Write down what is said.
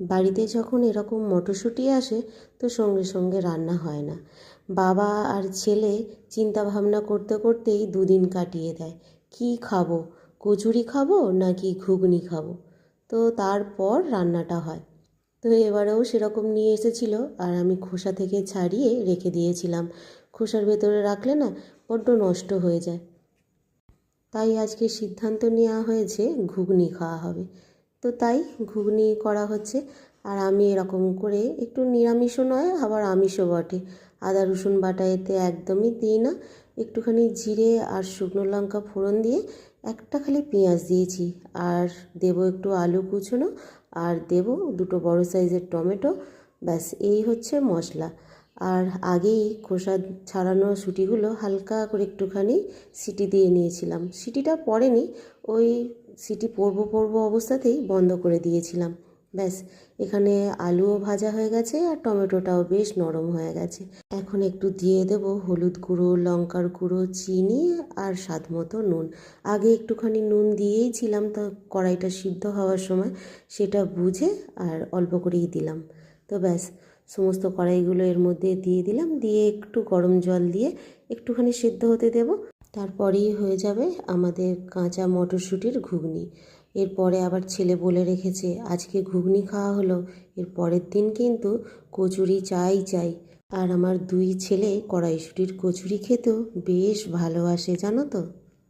বাড়িতে যখন এরকম মটরশুঁটি আসে তো সঙ্গে সঙ্গে রান্না হয় না। বাবা আর ছেলে চিন্তা ভাবনা করতে করতেই দুদিন কাটিয়ে দেয়, কি খাবো, কচুরি খাবো নাকি ঘুগনি খাবো। তো তারপর রান্নাটা হয়। তো এবারেও সেরকম নিয়ে এসেছিলো আর আমি খোসা থেকে ছাড়িয়ে রেখে দিয়েছিলাম। খোসার ভেতরে রাখলে না বড্ড নষ্ট হয়ে যায়। তাই আজকে সিদ্ধান্ত নেওয়া হয়েছে ঘুগনি খাওয়া হবে। তো তাই ঘুগনি করা হচ্ছে। আর আমি এরকম করে একটু নিরামিষও নয় আবার আমিষও বটে, আদা রসুন বাটা এতে একদমই দিই না। একটুখানি জিরে আর শুকনো লঙ্কা ফোড়ন দিয়ে একটা খালি পেঁয়াজ দিয়েছি, আর দেবো একটু আলু কুচোনো, আর দেবো দুটো বড় সাইজের টমেটো। ব্যাস এই হচ্ছে মশলা। আর আগেই খোসা ছাড়ানো শুঁটিগুলো হালকা করে একটুখানি সিটি দিয়ে নিয়েছিলাম। সিটিটা পড়েনি, ওই সিটি পড়বো অবস্থাতেই বন্ধ করে দিয়েছিলাম। ব্যাস এখানে আলুও ভাজা হয়ে গেছে আর টমেটোটাও বেশ নরম হয়ে গেছে। এখন একটু দিয়ে দেব হলুদ গুঁড়ো, লঙ্কার গুঁড়ো, চিনি আর স্বাদ মতো নুন। আগে একটুখানি নুন দিয়েইছিলাম, তো কড়াইটা সিদ্ধ হওয়ার সময় সেটা বুঝে আর অল্প করেই দিলাম। তো ব্যাস সমস্ত কড়াইগুলো এর মধ্যে দিয়ে দিলাম, দিয়ে একটু গরম জল দিয়ে একটুখানি সিদ্ধ হতে দেব। তারপরেই হয়ে যাবে আমাদের কাঁচা মটরশুঁটির ঘুগনি। এরপরে আবার ছেলে বলে রেখেছে আজকে ঘুগনি খাওয়া হলো, এর পরের দিন কিন্তু কচুরি চাই চাই। আর আমার দুই ছেলে কড়াইশুঁটির কচুরি খেতেও বেশ ভালোবাসে জানো তো।